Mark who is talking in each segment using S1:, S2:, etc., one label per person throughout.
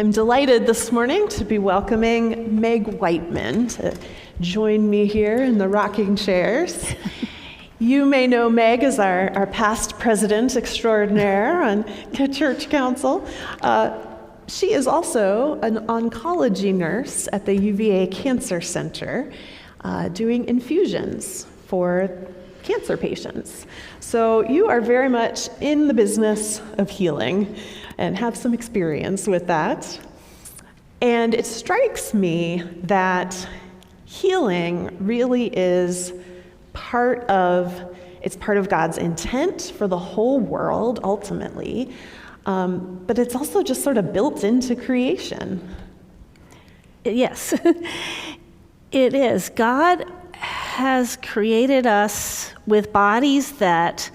S1: I'm delighted this morning to be welcoming Meg Wightman to join me here in the rocking chairs. You may know Meg as our past president extraordinaire on Church Council. She is also an oncology nurse at the UVA Cancer Center, doing infusions for cancer patients. So you are very much in the business of healing and have some experience with that. And it strikes me that healing really is part of God's intent for the whole world ultimately, but it's also just sort of built into creation.
S2: Yes, it is. God has created us with bodies that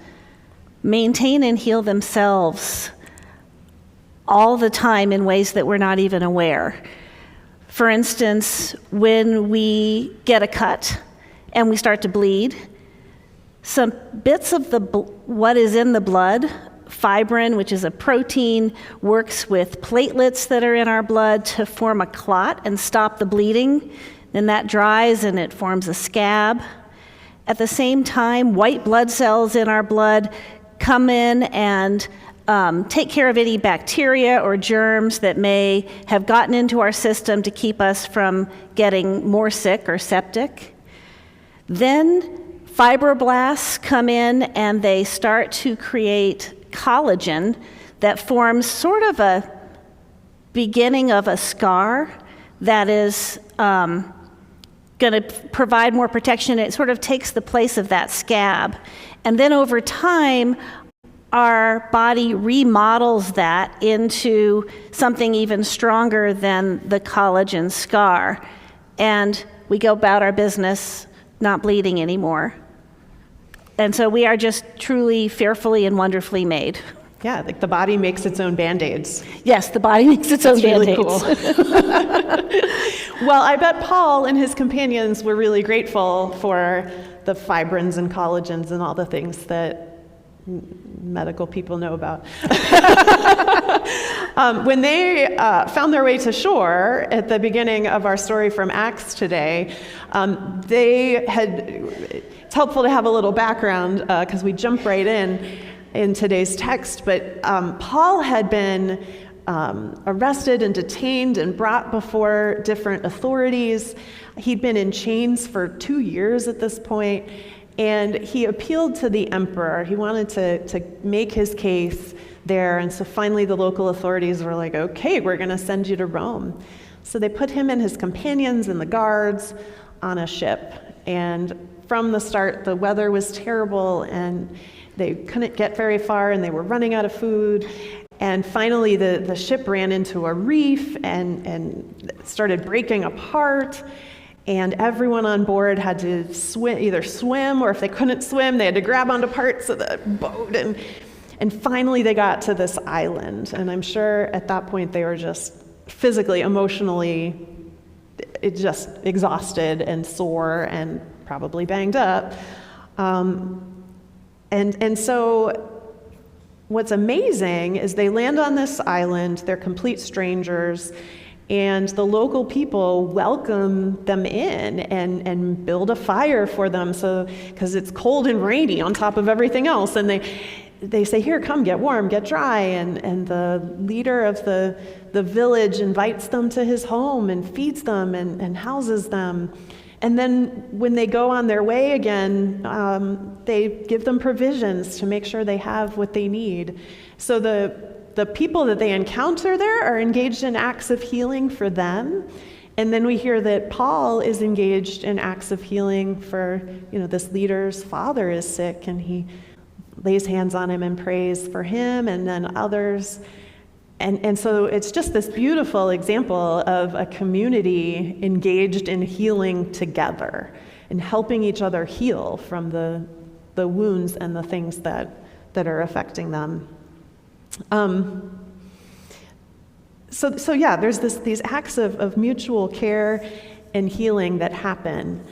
S2: maintain and heal themselves all the time in ways that we're not even aware. For instance, when we get a cut and we start to bleed, some bits of what is in the blood, fibrin, which is a protein, works with platelets that are in our blood to form a clot and stop the bleeding. Then that dries and it forms a scab. At the same time, white blood cells in our blood come in and take care of any bacteria or germs that may have gotten into our system to keep us from getting more sick or septic. Then fibroblasts come in and they start to create collagen that forms sort of a beginning of a scar that is going to provide more protection. It sort of takes the place of that scab. And then over time, our body remodels that into something even stronger than the collagen scar. And we go about our business not bleeding anymore. And so we are just truly fearfully and wonderfully made.
S1: Yeah, like the body makes its own Band-Aids.
S2: Yes, the body makes its own Band-Aids.
S1: Really cool. Well, I bet Paul and his companions were really grateful for the fibrins and collagens and all the things that medical people know about. When they found their way to shore at the beginning of our story from Acts today, it's helpful to have a little background because we jump right in today's text, but Paul had been arrested and detained and brought before different authorities. He'd been in chains for 2 years at this point, and he appealed to the emperor. He wanted to make his case there, and so finally the local authorities were like, okay, we're going to send you to Rome. So they put him and his companions and the guards on a ship, and from the start the weather was terrible and they couldn't get very far and they were running out of food. And finally the ship ran into a reef and started breaking apart. And everyone on board had to either swim, or if they couldn't swim, they had to grab onto parts of the boat. And finally they got to this island. And I'm sure at that point they were just physically, emotionally, just exhausted and sore and probably banged up. And so what's amazing is they land on this island, they're complete strangers, and the local people welcome them in and build a fire for them, because it's cold and rainy on top of everything else. And they say, here, come, get warm, get dry. And the leader of the village invites them to his home and feeds them and houses them. And then when they go on their way again, they give them provisions to make sure they have what they need. So the people that they encounter there are engaged in acts of healing for them. And then we hear that Paul is engaged in acts of healing for, this leader's father is sick, and he lays hands on him and prays for him, and then others. And so it's just this beautiful example of a community engaged in healing together and helping each other heal from the wounds and the things that are affecting them. So yeah, there's these acts of mutual care and healing that happen.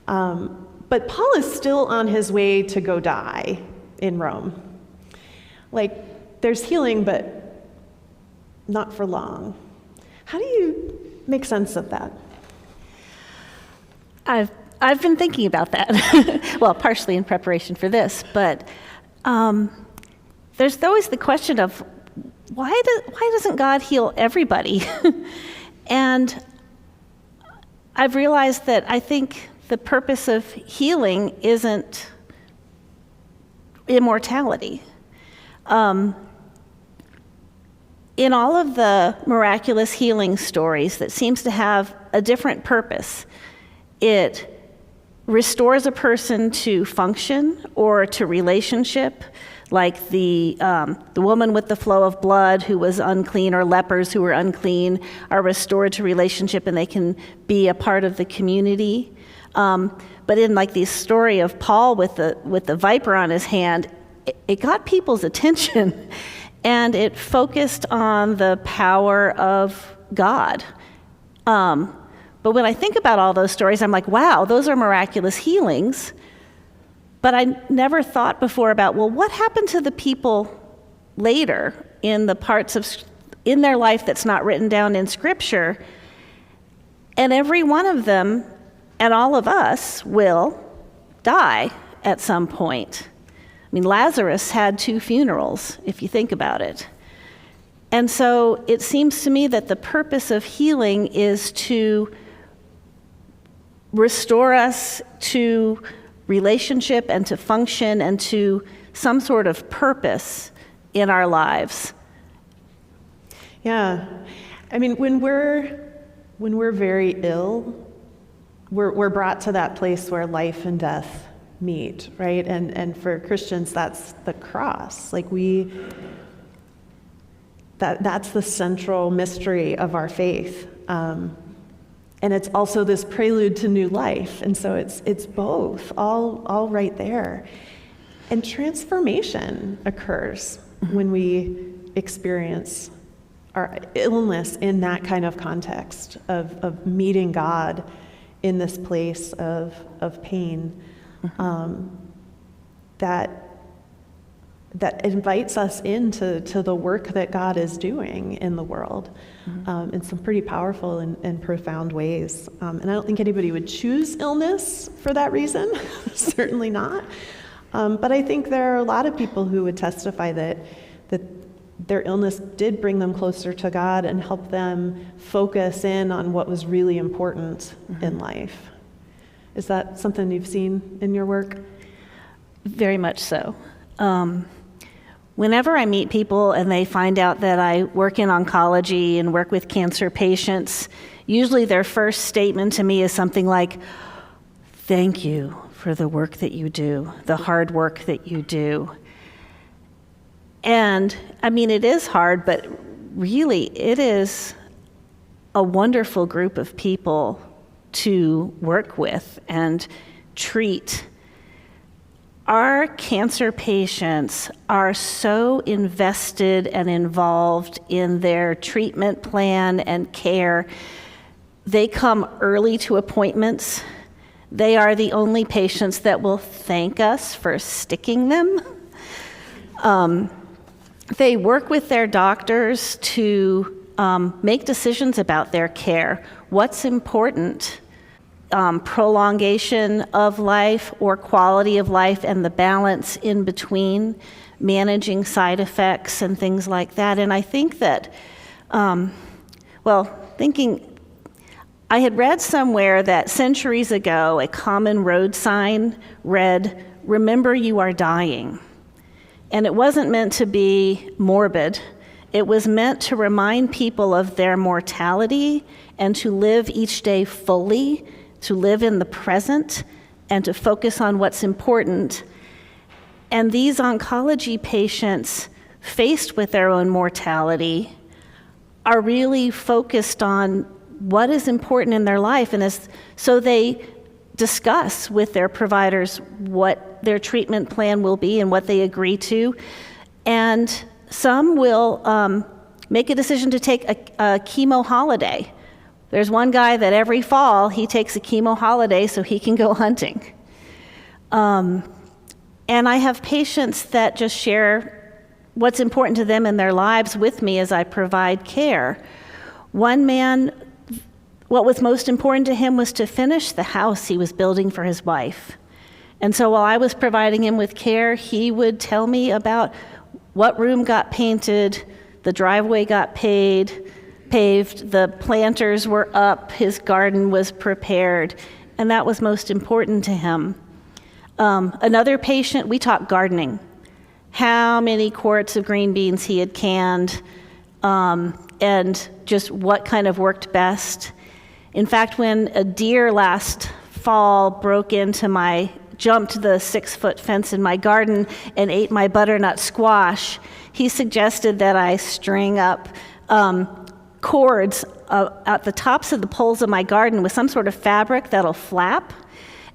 S1: But Paul is still on his way to go die in Rome. Like, there's healing, but not for long. How do you make sense of that?
S2: I've been thinking about that. Well, partially in preparation for this, but there's always the question of why doesn't God heal everybody? And I've realized that I think the purpose of healing isn't immortality. In all of the miraculous healing stories that seems to have a different purpose, it restores a person to function or to relationship, like the woman with the flow of blood who was unclean, or lepers who were unclean are restored to relationship and they can be a part of the community. But in like the story of Paul with the viper on his hand, it got people's attention and it focused on the power of God. But when I think about all those stories, I'm like, wow, those are miraculous healings. But I never thought before about, well, what happened to the people later in the parts in their life that's not written down in Scripture? And every one of them, and all of us, will die at some point. I mean, Lazarus had 2 funerals, if you think about it. And so it seems to me that the purpose of healing is to restore us to relationship and to function and to some sort of purpose in our lives.
S1: Yeah. I mean, when we're very ill, we're brought to that place where life and death meet, right? And for Christians, that's the cross. Like that's the central mystery of our faith. And it's also this prelude to new life. And so it's both, all right there. And transformation occurs when we experience our illness in that kind of context of meeting God in this place of pain. That invites us into the work that God is doing in the world in some pretty powerful and profound ways. And I don't think anybody would choose illness for that reason, certainly not. But I think there are a lot of people who would testify that their illness did bring them closer to God and help them focus in on what was really important in life. Is that something you've seen in your work?
S2: Very much so. Whenever I meet people and they find out that I work in oncology and work with cancer patients, usually their first statement to me is something like, "Thank you for the work that you do, the hard work that you do." And I mean, it is hard, but really it is a wonderful group of people to work with and treat. Our cancer patients are so invested and involved in their treatment plan and care. They come early to appointments. They are the only patients that will thank us for sticking them. They work with their doctors to make decisions about their care. What's important? Prolongation of life or quality of life and the balance in between, managing side effects and things like that. And I think that, I had read somewhere that centuries ago, a common road sign read, "Remember you are dying." And it wasn't meant to be morbid. It was meant to remind people of their mortality and to live each day fully, to live in the present, and to focus on what's important. And these oncology patients, faced with their own mortality, are really focused on what is important in their life. And so they discuss with their providers what their treatment plan will be and what they agree to. And some will make a decision to take a chemo holiday. There's one guy that every fall, he takes a chemo holiday so he can go hunting. And I have patients that just share what's important to them in their lives with me as I provide care. One man, what was most important to him was to finish the house he was building for his wife. And so while I was providing him with care, he would tell me about what room got painted, the driveway got paved, the planters were up, his garden was prepared, and that was most important to him. Another patient, we talked gardening, how many quarts of green beans he had canned, and just what kind of worked best. In fact, when a deer last fall jumped the 6-foot fence in my garden and ate my butternut squash, he suggested that I string up cords at the tops of the poles of my garden with some sort of fabric that'll flap.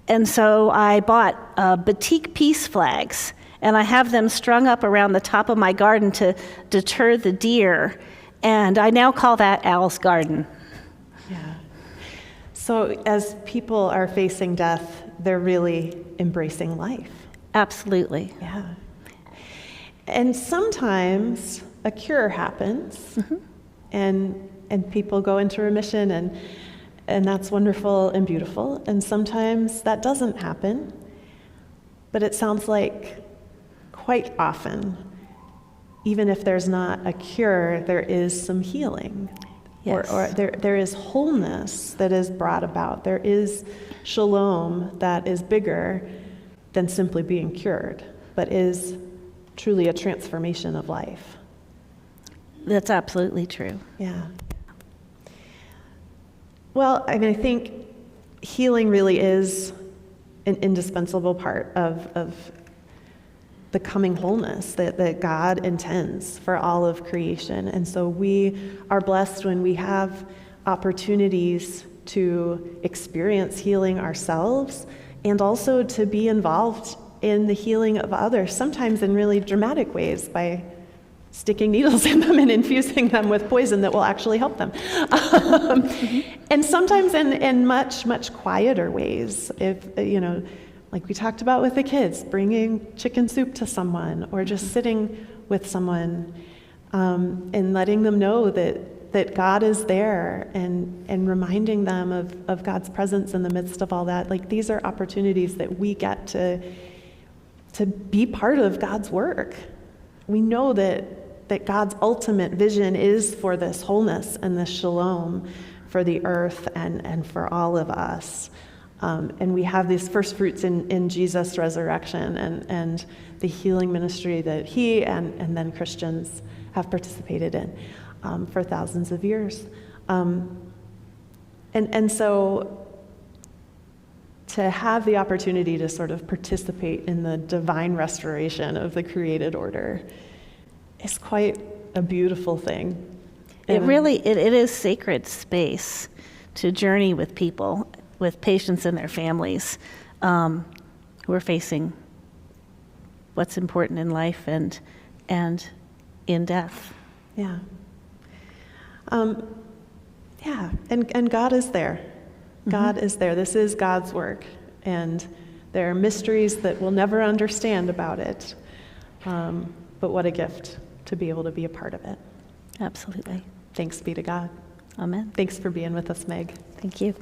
S2: And so I bought batik peace flags, and I have them strung up around the top of my garden to deter the deer. And I now call that Al's Garden.
S1: Yeah. So as people are facing death, they're really embracing life.
S2: Absolutely.
S1: Yeah. And sometimes a cure happens, and people go into remission, and that's wonderful and beautiful. And sometimes that doesn't happen. But it sounds like quite often, even if there's not a cure, there is some healing.
S2: Yes.
S1: Or there is wholeness that is brought about. There is shalom that is bigger than simply being cured, but is truly a transformation of life.
S2: That's absolutely true.
S1: Yeah. Well, I mean, I think healing really is an indispensable part of the coming wholeness that God intends for all of creation. And so we are blessed when we have opportunities to experience healing ourselves and also to be involved in the healing of others, sometimes in really dramatic ways by sticking needles in them and infusing them with poison that will actually help them. And sometimes in much, much quieter ways. If, like we talked about with the kids, bringing chicken soup to someone or just sitting with someone and letting them know that God is there and reminding them of God's presence in the midst of all that. Like, these are opportunities that we get to be part of God's work. We know that God's ultimate vision is for this wholeness and this shalom for the earth and for all of us. And we have these first fruits in Jesus' resurrection and the healing ministry that he and then Christians have participated in for thousands of years. And so to have the opportunity to sort of participate in the divine restoration of the created order is quite a beautiful thing.
S2: It is sacred space to journey with people, with patients and their families who are facing what's important in life and in death.
S1: Yeah. And God is there. God is there. This is God's work. And there are mysteries that we'll never understand about it. But what a gift to be able to be a part of it.
S2: Absolutely.
S1: Thanks be to God.
S2: Amen.
S1: Thanks for being with us, Meg.
S2: Thank you.